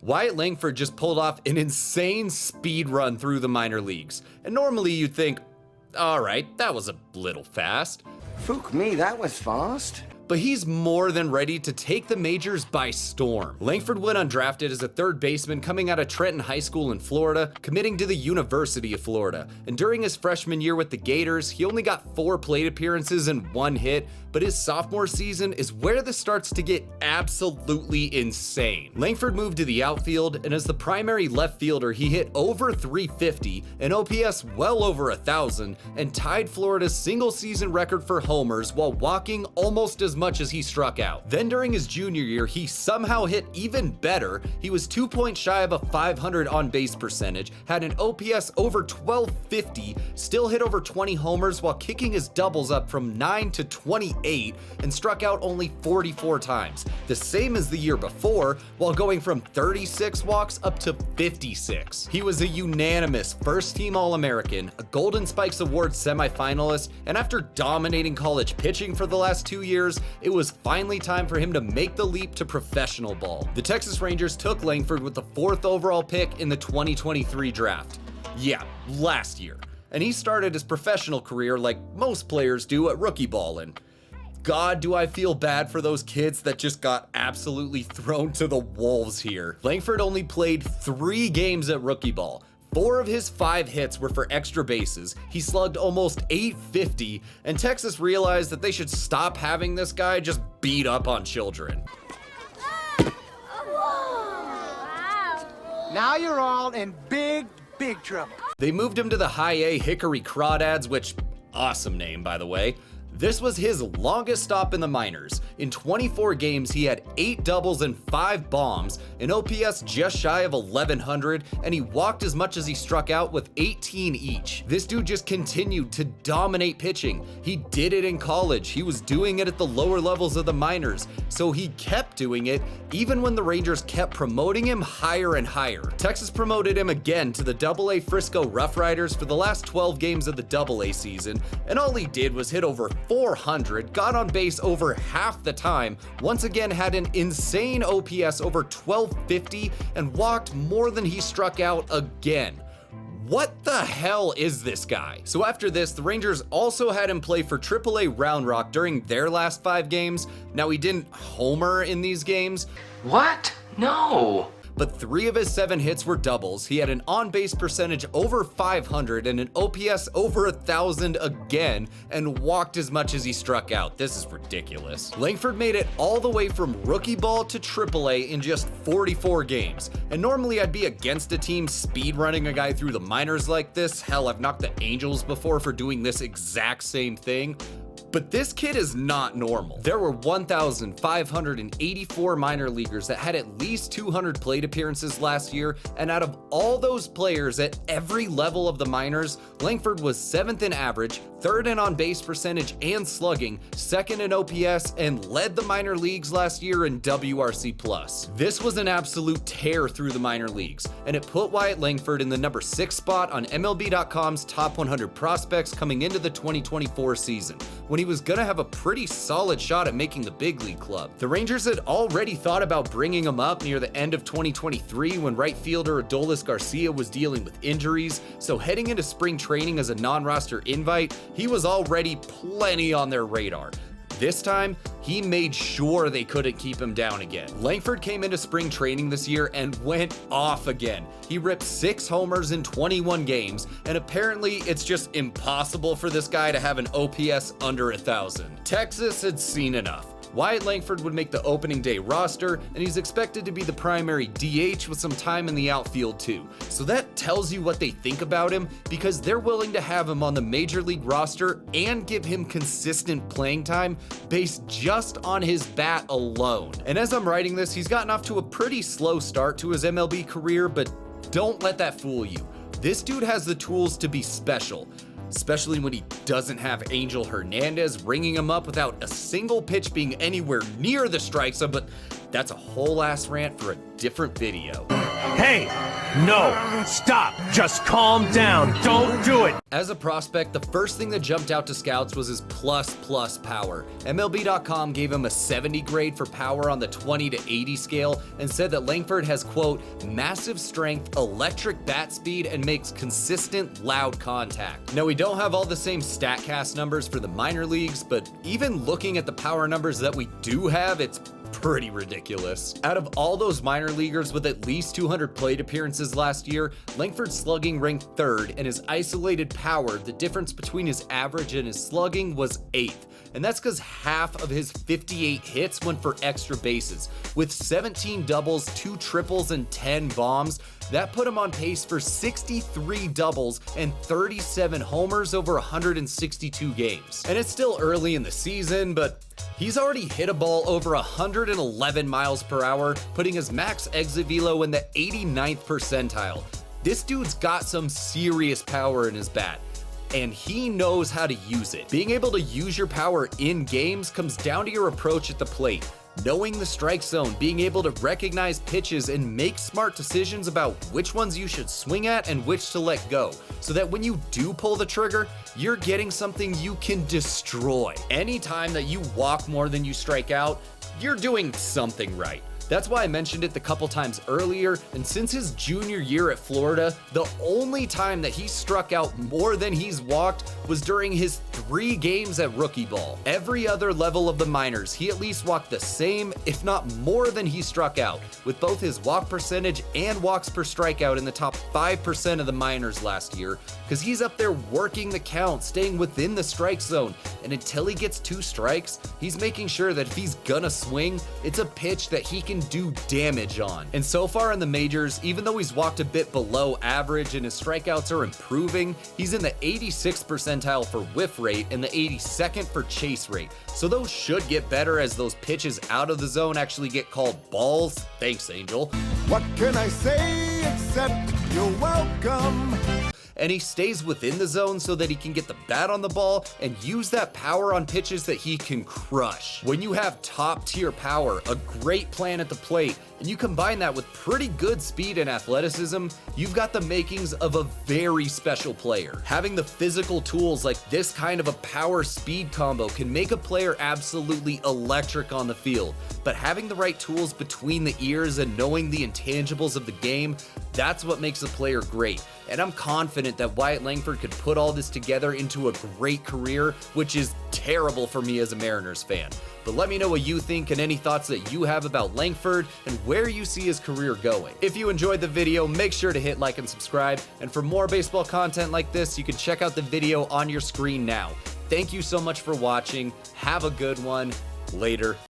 Wyatt Langford just pulled off an insane speed run through the minor leagues. And normally you'd think, alright, that was a little fast. Fook me, that was fast. But he's more than ready to take the majors by storm. Langford went undrafted as a third baseman coming out of Trenton High School in Florida, committing to the University of Florida. And during his freshman year with the Gators, he only got 4 plate appearances and 1 hit, but his sophomore season is where this starts to get absolutely insane. Langford moved to the outfield, and as the primary left fielder, he hit over 350, an OPS well over 1,000, and tied Florida's single season record for homers while walking almost as much as he struck out. Then during his junior year, he somehow hit even better. He was 2 points shy of a 500 on base percentage, had an OPS over 1250, still hit over 20 homers while kicking his doubles up from 9 to 28, and struck out only 44 times, the same as the year before, while going from 36 walks up to 56. He was a unanimous first-team All-American, a Golden Spikes Award semifinalist, and after dominating college pitching for the last 2 years, it was finally time for him to make the leap to professional ball. The Texas Rangers took Langford with the 4th overall pick in the 2023 draft. Yeah, last year. And he started his professional career like most players do at rookie ball, and God, do I feel bad for those kids that just got absolutely thrown to the wolves here. Langford only played 3 games at rookie ball. 4 of his 5 hits were for extra bases. He slugged almost 850, and Texas realized that they should stop having this guy just beat up on children. Now you're all in big trouble. They moved him to the High A Hickory Crawdads, which, awesome name by the way. This was his longest stop in the minors. In 24 games, he had 8 doubles and 5 bombs, an OPS just shy of 1100, and he walked as much as he struck out with 18 each. This dude just continued to dominate pitching. He did it in college. He was doing it at the lower levels of the minors, so he kept doing it even when the Rangers kept promoting him higher and higher. Texas promoted him again to the AA Frisco Rough Riders for the last 12 games of the AA season, and all he did was hit over 400, got on base over half the time, once again had an insane OPS over 1250, and walked more than he struck out again. What the hell is this guy? So after this, the Rangers also had him play for AAA Round Rock during their last 5 games. Now, he didn't homer in these games. What? No. But 3 of his 7 hits were doubles. He had an on-base percentage over 500 and an OPS over 1,000 again, and walked as much as he struck out. This is ridiculous. Langford made it all the way from rookie ball to AAA in just 44 games. And normally I'd be against a team speed running a guy through the minors like this. Hell, I've knocked the Angels before for doing this exact same thing. But this kid is not normal. There were 1,584 minor leaguers that had at least 200 plate appearances last year, and out of all those players at every level of the minors, Langford was 7th in average, 3rd in on-base percentage and slugging, 2nd in OPS, and led the minor leagues last year in WRC+. This was an absolute tear through the minor leagues, and it put Wyatt Langford in the number 6 spot on MLB.com's top 100 prospects coming into the 2024 season, when he was gonna have a pretty solid shot at making the big league club. The Rangers had already thought about bringing him up near the end of 2023 when right fielder Adolis Garcia was dealing with injuries, so heading into spring training as a non-roster invite, he was already plenty on their radar. This time, he made sure they couldn't keep him down again. Langford came into spring training this year and went off again. He ripped 6 homers in 21 games, and apparently it's just impossible for this guy to have an OPS under 1,000. Texas had seen enough. Wyatt Langford would make the opening day roster, and he's expected to be the primary DH with some time in the outfield too. So that tells you what they think about him, because they're willing to have him on the major league roster and give him consistent playing time based just on his bat alone. And as I'm writing this, he's gotten off to a pretty slow start to his MLB career, but don't let that fool you. This dude has the tools to be special. Especially when he doesn't have Angel Hernandez ringing him up without a single pitch being anywhere near the strike zone, but that's a whole ass rant for a different video. Hey, no, stop, just calm down, don't do it. As a prospect, the first thing that jumped out to scouts was his plus power. MLB.com gave him a 70 grade for power on the 20 to 80 scale and said that Langford has, quote, massive strength, electric bat speed, and makes consistent, loud contact. Now, we don't have all the same StatCast numbers for the minor leagues, but even looking at the power numbers that we do have, it's pretty ridiculous. Out of all those minor leaguers with at least 200 plate appearances last year, Langford's slugging ranked third, and his isolated power, the difference between his average and his slugging, was 8th. And that's because half of his 58 hits went for extra bases. With 17 doubles, 2 triples, and 10 bombs, that put him on pace for 63 doubles and 37 homers over 162 games. And it's still early in the season, but he's already hit a ball over 111 miles per hour, putting his max exit velo in the 89th percentile. This dude's got some serious power in his bat, and he knows how to use it. Being able to use your power in games comes down to your approach at the plate. Knowing the strike zone, being able to recognize pitches and make smart decisions about which ones you should swing at and which to let go, so that when you do pull the trigger, you're getting something you can destroy. Anytime that you walk more than you strike out, you're doing something right. That's why I mentioned it the couple times earlier, and since his junior year at Florida, the only time that he struck out more than he's walked was during his 3 games at rookie ball. Every other level of the minors, he at least walked the same, if not more than he struck out, with both his walk percentage and walks per strikeout in the top 5% of the minors last year, because he's up there working the count, staying within the strike zone, and until he gets 2 strikes, he's making sure that if he's gonna swing, it's a pitch that he can do damage on. And so far in the majors, even though he's walked a bit below average and his strikeouts are improving, he's in the 86th percentile for whiff rate and the 82nd for chase rate. So those should get better as those pitches out of the zone actually get called balls. Thanks, Angel. What can I say except you're welcome? And he stays within the zone so that he can get the bat on the ball and use that power on pitches that he can crush. When you have top tier power, a great plan at the plate, and you combine that with pretty good speed and athleticism, you've got the makings of a very special player. Having the physical tools like this kind of a power speed combo can make a player absolutely electric on the field. But having the right tools between the ears and knowing the intangibles of the game, that's what makes a player great. And I'm confident that Wyatt Langford could put all this together into a great career, which is terrible for me as a Mariners fan. But let me know what you think and any thoughts that you have about Langford and where you see his career going. If you enjoyed the video, make sure to hit like and subscribe. And for more baseball content like this, you can check out the video on your screen now. Thank you so much for watching. Have a good one. Later.